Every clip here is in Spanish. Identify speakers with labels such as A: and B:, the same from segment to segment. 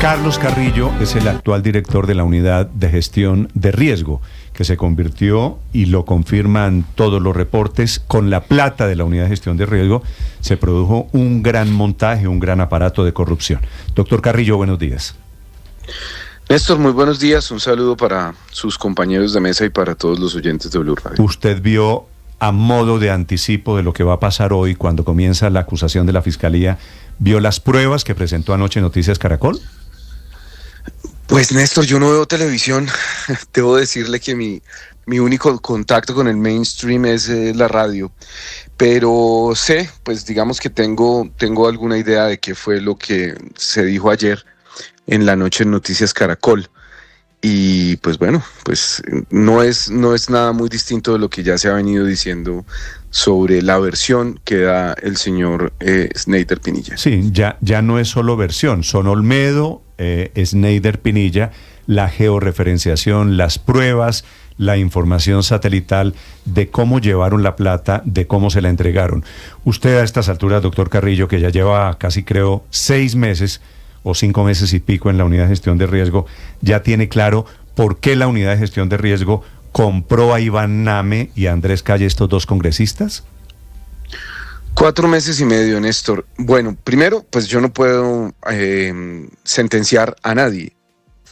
A: Carlos Carrillo es el actual director de la Unidad de Gestión de Riesgo, que se convirtió, y lo confirman todos los reportes, con la plata de la Unidad de Gestión de Riesgo se produjo un gran montaje, un gran aparato de corrupción. Doctor Carrillo, buenos días.
B: Néstor, muy buenos días. Un saludo para sus compañeros de mesa y para todos los oyentes de Blue Radio.
A: Usted vio, a modo de anticipo de lo que va a pasar hoy cuando comienza la acusación de la Fiscalía, ¿vio las pruebas que presentó anoche Noticias Caracol?
B: Pues Néstor, yo no veo televisión. Debo decirle que mi único contacto con el mainstream es la radio. Pero sé, pues digamos que tengo alguna idea de qué fue lo que se dijo ayer en la noche en Noticias Caracol. Y pues bueno, pues no es nada muy distinto de lo que ya se ha venido diciendo sobre la versión que da el señor Sneider Pinilla.
A: Sí, ya no es solo versión, son Olmedo, Sneider Pinilla, la georreferenciación, las pruebas, la información satelital de cómo llevaron la plata, de cómo se la entregaron. Usted a estas alturas, doctor Carrillo, que ya lleva casi creo 6 meses o 5 meses y pico en la Unidad de Gestión de Riesgo, ya tiene claro por qué la Unidad de Gestión de Riesgo compró a Iván Name y a Andrés Calle, estos dos congresistas.
B: 4 meses y medio, Néstor. Bueno, primero, pues yo no puedo sentenciar a nadie,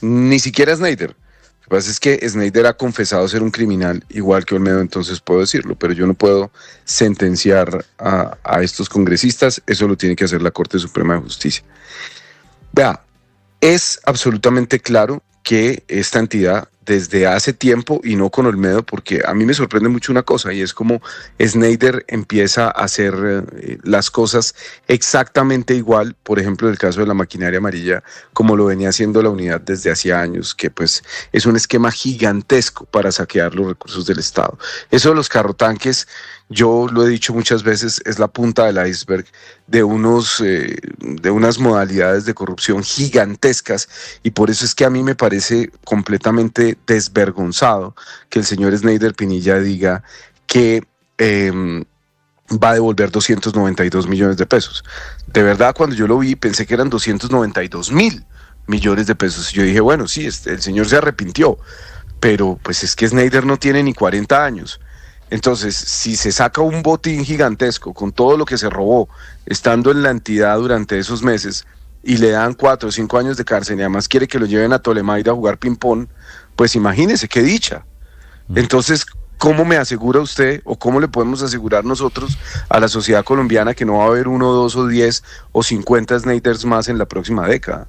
B: ni siquiera a Sneider. Lo que pasa es que Sneider ha confesado ser un criminal, igual que Olmedo, entonces puedo decirlo, pero yo no puedo sentenciar a estos congresistas, eso lo tiene que hacer la Corte Suprema de Justicia. Vea, es absolutamente claro que esta entidad desde hace tiempo, y no con Olmedo, porque a mí me sorprende mucho una cosa, y es como Sneider empieza a hacer las cosas exactamente igual, por ejemplo, en el caso de la maquinaria amarilla, como lo venía haciendo la unidad desde hacía años, que pues es un esquema gigantesco para saquear los recursos del Estado. Eso de los carrotanques, yo lo he dicho muchas veces, es la punta del iceberg de unas modalidades de corrupción gigantescas, y por eso es que a mí me parece completamente desvergonzado que el señor Sneider Pinilla diga que va a devolver 292 millones de pesos. De verdad, cuando yo lo vi, pensé que eran 292.000 millones de pesos. Y yo dije, bueno, sí, el señor se arrepintió, pero pues es que Sneider no tiene ni 40 años. Entonces, si se saca un botín gigantesco con todo lo que se robó, estando en la entidad durante esos meses, y le dan 4 o 5 años de cárcel, y además quiere que lo lleven a Tolemaida a jugar ping-pong, pues imagínese, qué dicha. Entonces, ¿cómo me asegura usted, o cómo le podemos asegurar nosotros a la sociedad colombiana que no va a haber 1, 2 o 10 o 50 Sneiders más en la próxima década?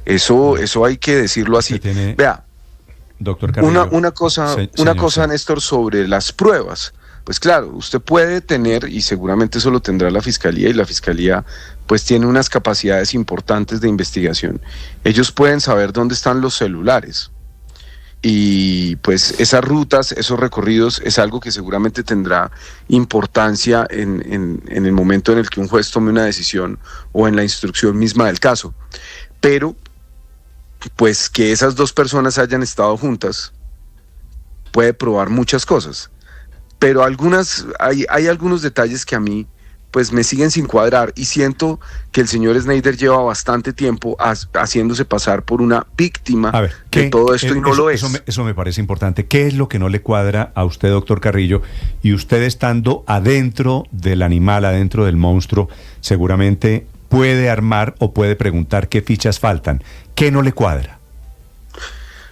B: Eso hay que decirlo así. Vea,
A: doctor Carrillo,
B: una cosa, Néstor, sobre las pruebas. Pues claro, usted puede tener, y seguramente eso lo tendrá la Fiscalía, y la Fiscalía pues tiene unas capacidades importantes de investigación. Ellos pueden saber dónde están los celulares, y pues esas rutas, esos recorridos, es algo que seguramente tendrá importancia en el momento en el que un juez tome una decisión o en la instrucción misma del caso. Pero pues que esas dos personas hayan estado juntas puede probar muchas cosas, pero hay algunos detalles que a mí pues me siguen sin cuadrar, y siento que el señor Sneider lleva bastante tiempo haciéndose pasar por una víctima de todo esto, y no lo es.
A: Eso me parece importante. ¿Qué es lo que no le cuadra a usted, doctor Carrillo? Y usted, estando adentro del animal, adentro del monstruo, seguramente puede armar o puede preguntar qué fichas faltan. ¿Qué no le cuadra?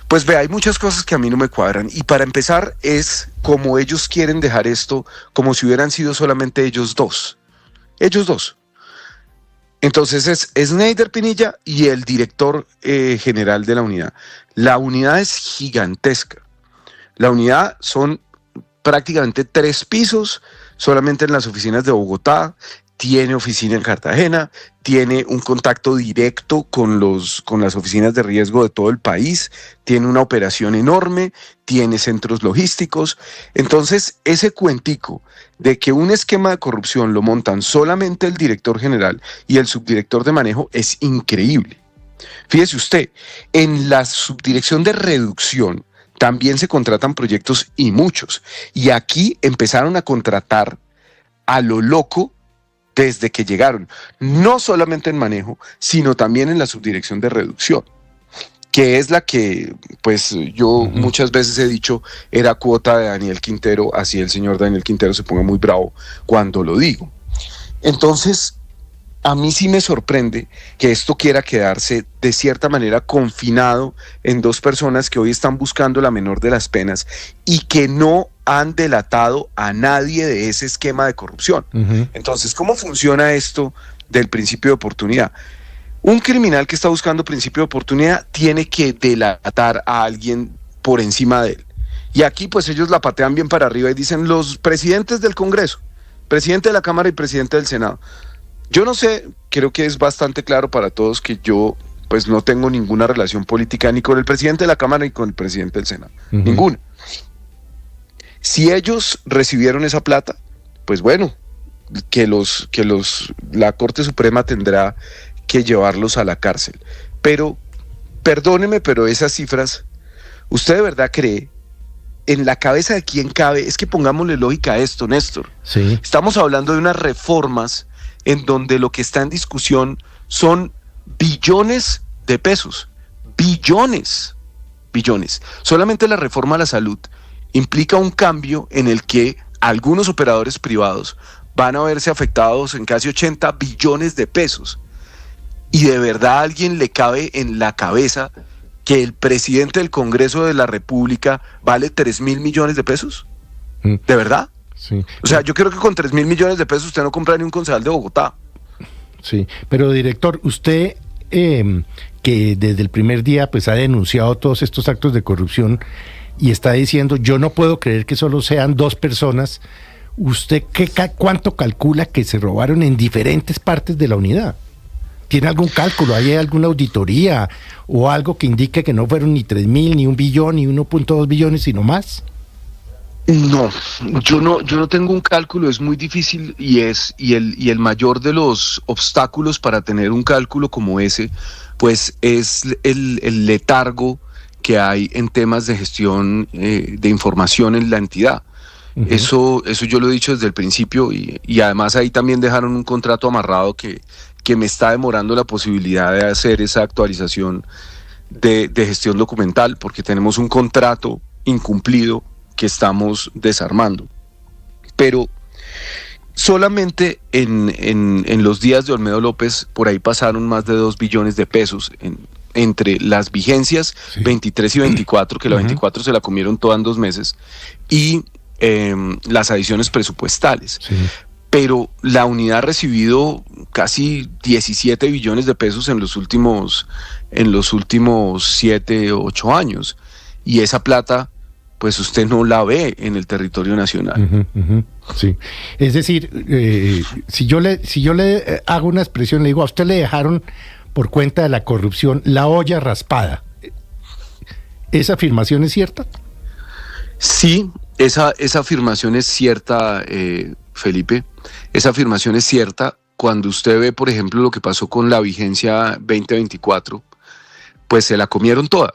B: Pues ve, hay muchas cosas que a mí no me cuadran, y para empezar es como ellos quieren dejar esto como si hubieran sido solamente ellos dos. Entonces es Sneider Pinilla y el director general de la unidad. La unidad es gigantesca. La unidad son prácticamente 3 pisos, solamente en las oficinas de Bogotá. Tiene oficina en Cartagena, tiene un contacto directo con las oficinas de riesgo de todo el país, tiene una operación enorme, tiene centros logísticos. Entonces, ese cuentico de que un esquema de corrupción lo montan solamente el director general y el subdirector de manejo es increíble. Fíjese usted, en la subdirección de reducción también se contratan proyectos, y muchos, y aquí empezaron a contratar a lo loco desde que llegaron, no solamente en manejo, sino también en la subdirección de reducción, que es la que, pues yo muchas veces he dicho, era cuota de Daniel Quintero, así el señor Daniel Quintero se ponga muy bravo cuando lo digo. Entonces, a mí sí me sorprende que esto quiera quedarse de cierta manera confinado en dos personas que hoy están buscando la menor de las penas y que no han delatado a nadie de ese esquema de corrupción. Entonces, ¿cómo funciona esto del principio de oportunidad? Un criminal que está buscando principio de oportunidad tiene que delatar a alguien por encima de él. Y aquí pues ellos la patean bien para arriba y dicen los presidentes del Congreso, presidente de la Cámara y presidente del Senado. Yo no sé, creo que es bastante claro para todos que yo pues no tengo ninguna relación política ni con el presidente de la Cámara ni con el presidente del Senado, ninguna. Si ellos recibieron esa plata, pues bueno, la Corte Suprema tendrá que llevarlos a la cárcel. Pero, perdóneme, pero esas cifras, ¿usted de verdad cree? En la cabeza de quién cabe, es que pongámosle lógica a esto, Néstor.
C: Sí. Estamos
B: hablando de unas reformas en donde lo que está en discusión son billones de pesos, billones. Solamente la reforma a la salud implica un cambio en el que algunos operadores privados van a verse afectados en casi 80 billones de pesos. ¿Y de verdad a alguien le cabe en la cabeza que el presidente del Congreso de la República vale 3.000 millones de pesos? ¿De verdad?
C: Sí.
B: O sea, yo creo que con 3.000 millones de pesos usted no compra ni un concejal de Bogotá.
C: Sí, pero director, usted que desde el primer día pues ha denunciado todos estos actos de corrupción y está diciendo, yo no puedo creer que solo sean dos personas, ¿usted cuánto calcula que se robaron en diferentes partes de la unidad? ¿Tiene algún cálculo? ¿Hay alguna auditoría o algo que indique que no fueron ni 3.000, ni 1 billón, ni 1.2 billones, sino más?
B: No, yo no tengo un cálculo, es muy difícil y el mayor de los obstáculos para tener un cálculo como ese, pues es el letargo que hay en temas de gestión de información en la entidad. Eso yo lo he dicho desde el principio y además ahí también dejaron un contrato amarrado que me está demorando la posibilidad de hacer esa actualización de gestión documental, porque tenemos un contrato incumplido que estamos desarmando. Pero solamente en los días de Olmedo López, por ahí pasaron más de 2 billones de pesos entre las vigencias 23 y 24, que la 24 se la comieron toda en 2 meses, y las adiciones presupuestales. Sí. Pero la unidad ha recibido casi 17 billones de pesos en los últimos 7 o 8 años. Y esa plata, pues usted no la ve en el territorio nacional.
C: Sí. Es decir, si yo le hago una expresión, le digo, a usted le dejaron por cuenta de la corrupción la olla raspada. ¿Esa afirmación es cierta?
B: Sí, esa afirmación es cierta, Felipe. Esa afirmación es cierta cuando usted ve, por ejemplo, lo que pasó con la vigencia 2024, pues se la comieron toda.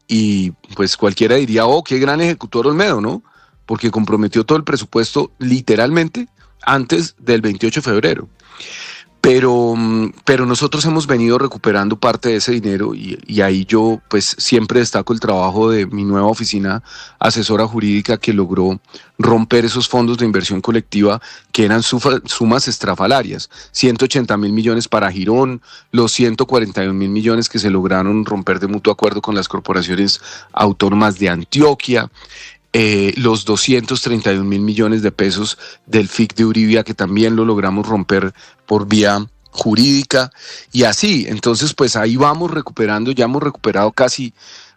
B: Y pues cualquiera diría, oh, qué gran ejecutor Olmedo, ¿no? Porque comprometió todo el presupuesto literalmente antes del 28 de febrero. Pero nosotros hemos venido recuperando parte de ese dinero y ahí yo pues siempre destaco el trabajo de mi nueva oficina asesora jurídica que logró romper esos fondos de inversión colectiva que eran sumas estrafalarias, 180.000 millones para Girón, los 141.000 millones que se lograron romper de mutuo acuerdo con las corporaciones autónomas de Antioquia, los 231.000 millones de pesos del FIC de Uribia que también lo logramos romper por vía jurídica y así, entonces pues ahí vamos recuperando, ya hemos recuperado casi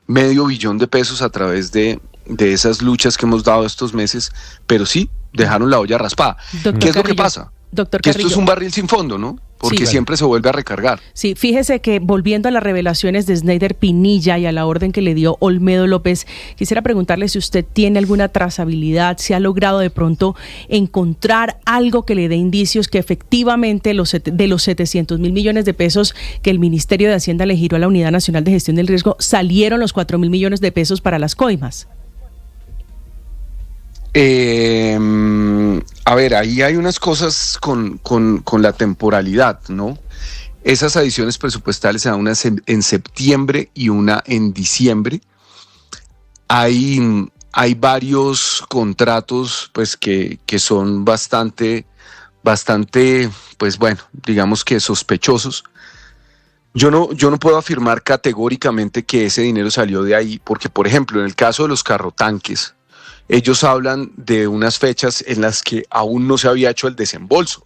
B: medio billón de pesos a través de esas luchas que hemos dado estos meses, pero sí, dejaron la olla raspada. ¿Qué es lo que pasa?
D: Doctor
B: que
D: Carrillo.
B: Esto es un barril sin fondo, ¿no? Porque
D: sí,
B: siempre se vuelve a recargar.
D: Sí, fíjese que volviendo a las revelaciones de Snyder Pinilla y a la orden que le dio Olmedo López, quisiera preguntarle si usted tiene alguna trazabilidad, si ha logrado de pronto encontrar algo que le dé indicios que efectivamente de los 700.000 millones de pesos que el Ministerio de Hacienda le giró a la Unidad Nacional de Gestión del Riesgo, salieron los 4.000 millones de pesos para las coimas.
B: A ver, ahí hay unas cosas con la temporalidad, ¿no? Esas adiciones presupuestales se dan una en septiembre y una en diciembre. Hay varios contratos pues que son bastante, pues bueno, digamos que sospechosos. Yo no puedo afirmar categóricamente que ese dinero salió de ahí, porque por ejemplo, en el caso de los carrotanques, ellos hablan de unas fechas en las que aún no se había hecho el desembolso,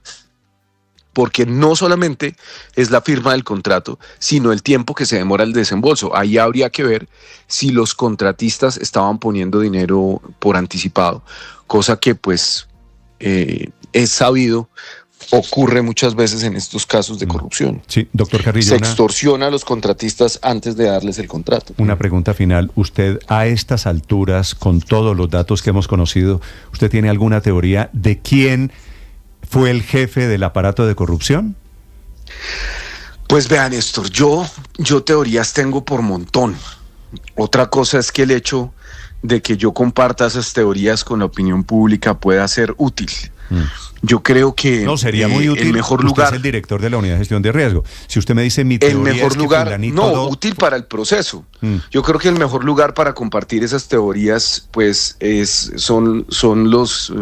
B: porque no solamente es la firma del contrato, sino el tiempo que se demora el desembolso. Ahí habría que ver si los contratistas estaban poniendo dinero por anticipado, cosa que pues es sabido, ocurre muchas veces en estos casos de corrupción.
A: Sí, doctor Carrillo.
B: Se extorsiona a los contratistas antes de darles el contrato.
A: Una pregunta final. ¿Usted a estas alturas, con todos los datos que hemos conocido, usted tiene alguna teoría de quién fue el jefe del aparato de corrupción?
B: Pues vean, Néstor, yo teorías tengo por montón. Otra cosa es que el hecho de que yo comparta esas teorías con la opinión pública pueda ser útil. Yo creo que
A: no sería muy útil.
B: El mejor
A: usted
B: lugar
A: es el director de la unidad de gestión de riesgo. Si usted me dice mi teoría,
B: el mejor
A: es que
B: lugar, no, útil para el proceso. Yo creo que el mejor lugar para compartir esas teorías, pues, son los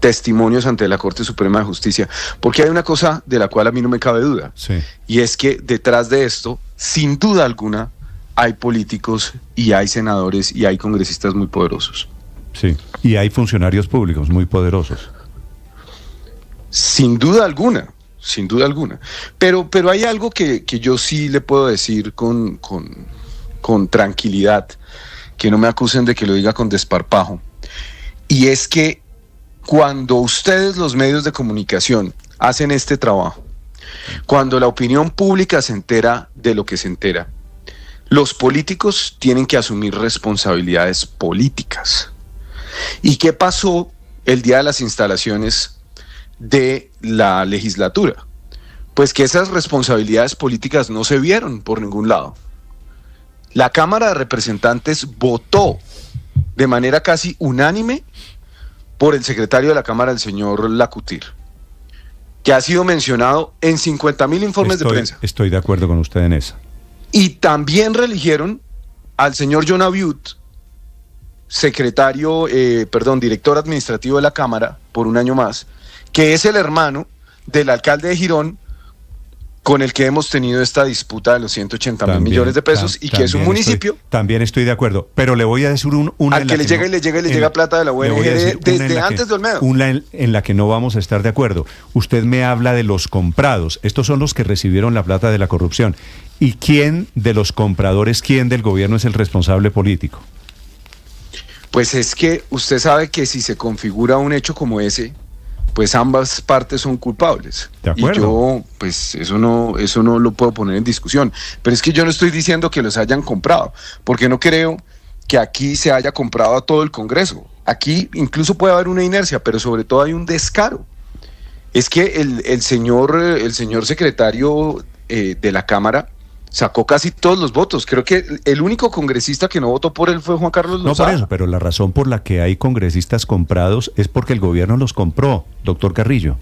B: testimonios ante la Corte Suprema de Justicia, porque hay una cosa de la cual a mí no me cabe duda,
A: sí,
B: y es que detrás de esto, sin duda alguna, hay políticos y hay senadores y hay congresistas muy poderosos.
A: Sí, y hay funcionarios públicos muy poderosos.
B: Sin duda alguna, sin duda alguna. Pero hay algo que yo sí le puedo decir con tranquilidad, que no me acusen de que lo diga con desparpajo, y es que cuando ustedes, los medios de comunicación, hacen este trabajo, cuando la opinión pública se entera de lo que se entera, los políticos tienen que asumir responsabilidades políticas. ¿Y qué pasó el día de las instalaciones de la legislatura? Pues que esas responsabilidades políticas no se vieron por ningún lado. La Cámara de Representantes votó de manera casi unánime por el secretario de la Cámara, el señor Lacutir, que ha sido mencionado en 50.000 informes de prensa.
A: Estoy de acuerdo con usted en eso.
B: Y también reeligieron al señor John Abiut, director administrativo de la Cámara por un año más, que es el hermano del alcalde de Girón, con el que hemos tenido esta disputa de los 180.000 millones de pesos, y que es un municipio.
A: También estoy de acuerdo, pero le voy a decir una
B: al que le llega plata de la ONG desde antes de Olmedo.
A: Una en la que no vamos a estar de acuerdo. Usted me habla de los comprados. Estos son los que recibieron la plata de la corrupción. ¿Y quién de los compradores, quién del gobierno es el responsable político?
B: Pues es que usted sabe que si se configura un hecho como ese, pues ambas partes son culpables.
A: De acuerdo.
B: Y yo, pues eso no lo puedo poner en discusión. Pero es que yo no estoy diciendo que los hayan comprado, porque no creo que aquí se haya comprado a todo el Congreso. Aquí incluso puede haber una inercia, pero sobre todo hay un descaro. Es que el señor secretario de la Cámara sacó casi todos los votos. Creo que el único congresista que no votó por él fue Juan Carlos Lozada.
A: No por eso, pero la razón por la que hay congresistas comprados es porque el gobierno los compró, doctor Carrillo.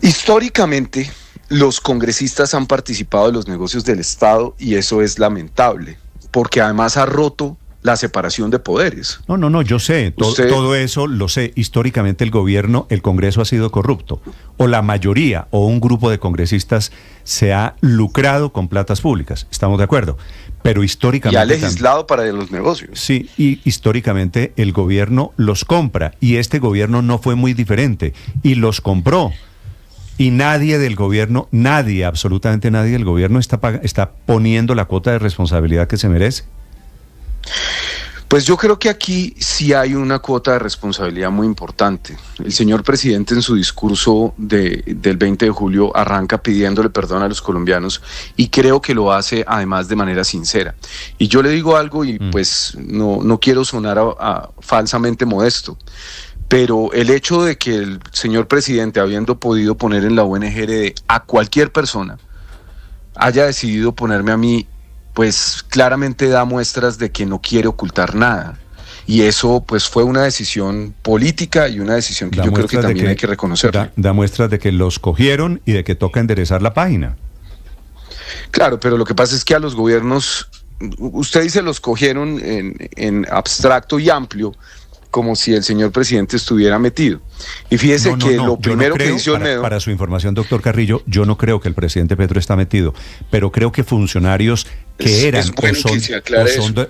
B: Históricamente, los congresistas han participado de los negocios del Estado y eso es lamentable, porque además ha roto la separación de poderes.
A: No, yo sé, todo eso lo sé. Históricamente el Congreso ha sido corrupto, o la mayoría, o un grupo de congresistas se ha lucrado con platas públicas, estamos de acuerdo, pero históricamente...
B: Y ha legislado para los negocios.
A: Sí, y históricamente el gobierno los compra, y este gobierno no fue muy diferente, y los compró. Y nadie del gobierno, absolutamente nadie del gobierno está poniendo la cuota de responsabilidad que se merece.
B: Pues yo creo que aquí sí hay una cuota de responsabilidad muy importante. El señor presidente en su discurso del 20 de julio arranca pidiéndole perdón a los colombianos y creo que lo hace además de manera sincera. Y yo le digo algo y pues no quiero sonar a falsamente modesto, pero el hecho de que el señor presidente, habiendo podido poner en la UNGRD a cualquier persona, haya decidido ponerme a mí, pues claramente da muestras de que no quiere ocultar nada Y eso pues fue una decisión política y una decisión que yo creo que también hay que reconocer.
A: Da muestras de que los cogieron y de que toca enderezar la página.
B: Claro, pero lo que pasa es que a los gobiernos, usted dice los cogieron en abstracto y amplio, como si el señor presidente estuviera metido. Y fíjese lo primero que dice Olmedo...
A: Para su información, doctor Carrillo, yo no creo que el presidente Petro está metido, pero creo que funcionarios que eran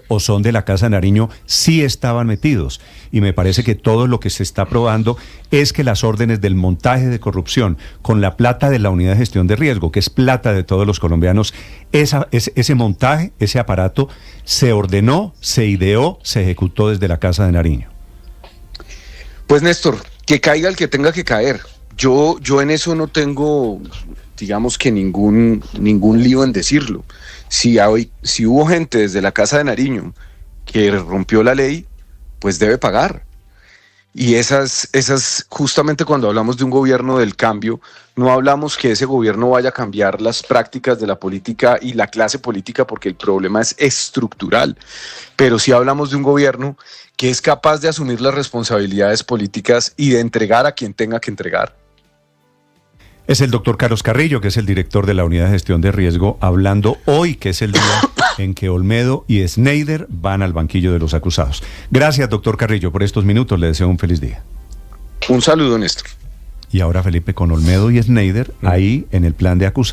A: o son de la Casa de Nariño sí estaban metidos. Y me parece que todo lo que se está probando es que las órdenes del montaje de corrupción con la plata de la Unidad de Gestión de Riesgo, que es plata de todos los colombianos, ese montaje, ese aparato, se ordenó, se ideó, se ejecutó desde la Casa de Nariño.
B: Pues Néstor, que caiga el que tenga que caer. Yo en eso no tengo, digamos que ningún lío en decirlo. Si hubo gente desde la Casa de Nariño que rompió la ley, pues debe pagar. Y esas, justamente cuando hablamos de un gobierno del cambio, no hablamos que ese gobierno vaya a cambiar las prácticas de la política y la clase política, porque el problema es estructural. Pero sí hablamos de un gobierno que es capaz de asumir las responsabilidades políticas y de entregar a quien tenga que entregar.
A: Es el doctor Carlos Carrillo, que es el director de la Unidad de Gestión de Riesgo, hablando hoy, que es el día en que Olmedo y Schneider van al banquillo de los acusados. Gracias, doctor Carrillo, por estos minutos. Le deseo un feliz día.
B: Un saludo, Néstor.
A: Y ahora, Felipe, con Olmedo y Schneider, ahí en el plan de acusados.